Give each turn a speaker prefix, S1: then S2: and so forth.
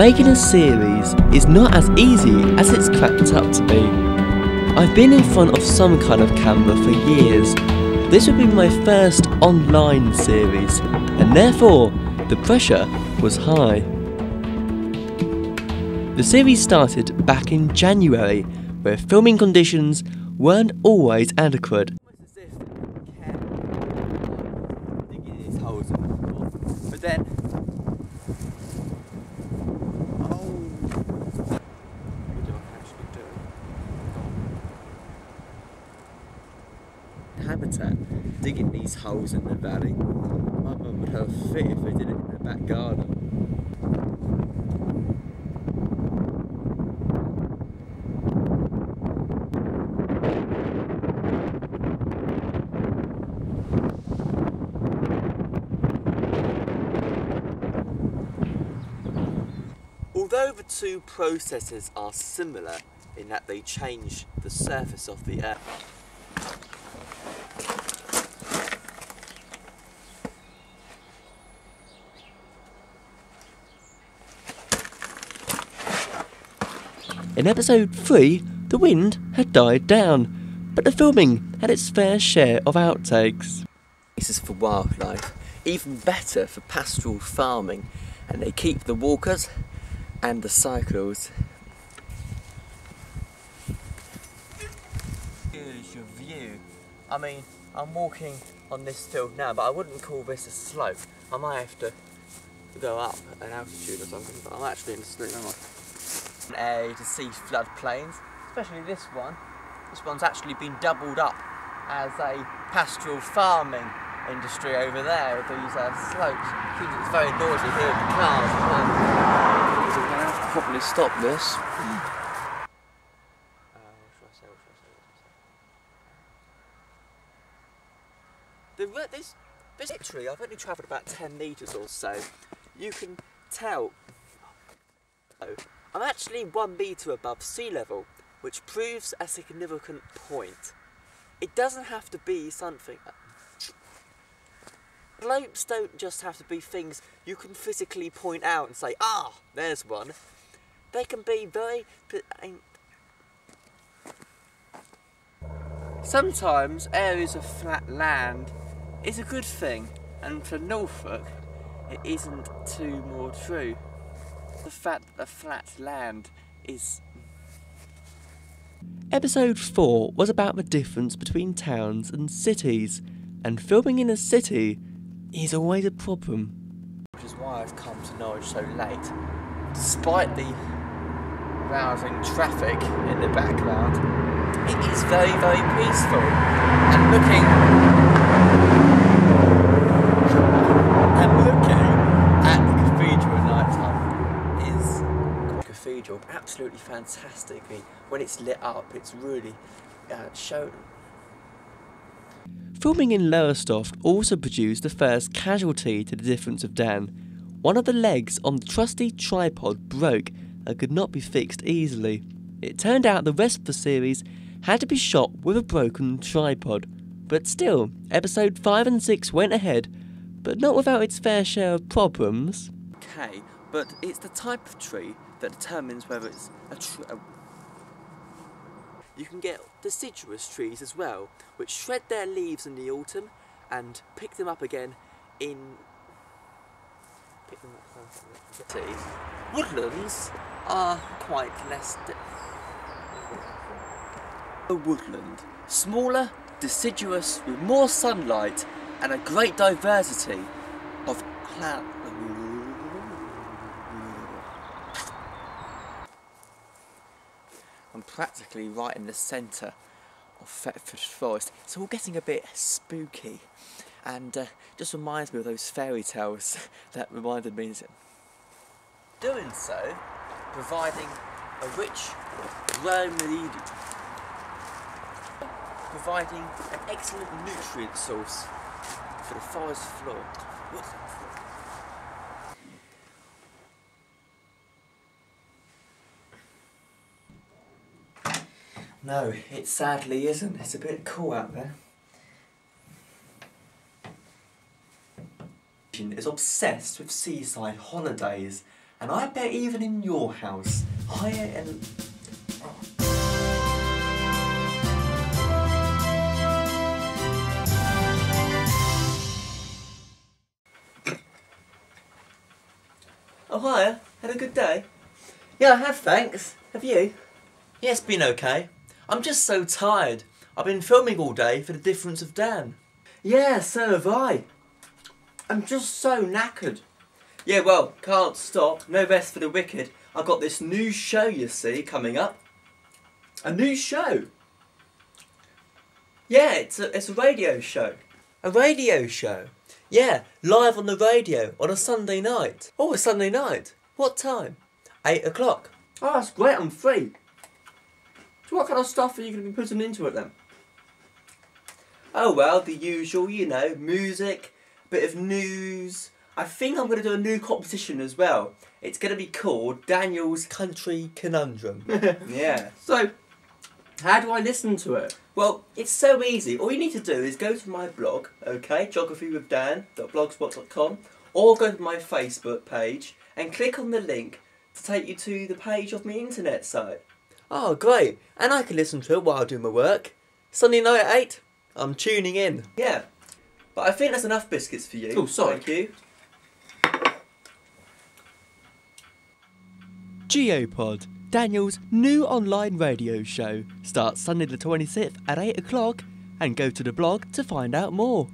S1: Making a series is not as easy as it's cracked up to be. I've been in front of some kind of camera for years. This would be my first online series, and therefore the pressure was high. The series started back in January, where filming conditions weren't always adequate.
S2: But then, habitat, digging these holes in the valley. My mum would have a fit if they did it in the back garden. Although the two processes are similar in that they change the surface of the earth,
S1: in episode 3, the wind had died down, but the filming had its fair share of outtakes.
S2: this is for wildlife, even better for pastoral farming, and they keep the walkers and the cycles. Here's your view. I mean, I'm walking on this field now, but I wouldn't call this a slope. I might have to go up an altitude or something, but I'm actually in a slope, am I? An area to see floodplains, especially this one. This one's actually been doubled up as a pastoral farming industry over there with these slopes. It's very noisy here with the cars. We're going to have to probably stop this. This literally, I've only travelled about 10 metres or so. You can tell I'm actually 1 metre above sea level, which proves a significant point. It doesn't have to be something. Slopes don't just have to be things you can physically point out and say, ah, there's one. They can be very... Sometimes areas of flat land is a good thing, and for Norfolk it isn't too more true. The fact that the flat land is...
S1: Episode 4 was about the difference between towns and cities, and filming in a city is always a problem.
S2: Which is why I've come to Norwich so late. Despite the rousing traffic in the background, it is very, very peaceful. And looking at the cathedral at night time is cathedral absolutely fantastic. When it's lit up, it's really shown.
S1: Filming in Lowestoft also produced the first casualty to the difference of Dan. One of the legs on the trusty tripod broke and could not be fixed easily. It turned out the rest of the series had to be shot with a broken tripod. But still, episode 5 and 6 went ahead, but not without its fair share of problems.
S2: Okay, but it's the type of tree that determines whether it's a tree. You can get deciduous trees as well, which shred their leaves in the autumn and pick them up again in... Woodlands are quite less... A woodland, smaller, deciduous, with more sunlight and a great diversity of plant... I'm practically right in the centre of Thetford Forest. It's all getting a bit spooky, and just reminds me of those fairy tales that reminded me. Doing so, providing a rich remedy, providing an excellent nutrient source for the forest floor. No, it sadly isn't. It's a bit cool out there. Is obsessed with seaside holidays
S1: And I bet even in your house, higher and... Oh, hiya. Had a good day? Yeah, I have, thanks. Have you? Yeah, it's been okay. I'm just so tired. I've been filming all day for The Difference of Dan. Yeah, so have I. I'm just so knackered. Yeah, well, can't stop. No rest for the wicked. I've got this new show, you see, coming up. A new show? Yeah, it's a radio show. A radio show? Yeah, live on the radio on a Sunday night. Oh, a Sunday night? What time? 8 o'clock. Oh, that's great, I'm free. So what kind of stuff are you going to be putting into it then? Oh well, the usual, you know, music, a bit of news. I think I'm going to do a new competition as well. It's going to be called Daniel's Country Conundrum. Yeah. So, how do I listen to it? Well, it's so easy. All you need to do is go to my blog, okay, geographywithdan.blogspot.com, or go to my Facebook page and click on the link to take you to the page of my internet site. Oh, great. And I can listen to it while I do my work. Sunday night at 8, I'm tuning in. Yeah. But I think that's enough biscuits for you. Oh, sorry. Thank you. Geopod, Daniel's new online radio show, starts Sunday the 26th at 8 o'clock, and go to the blog to find out more.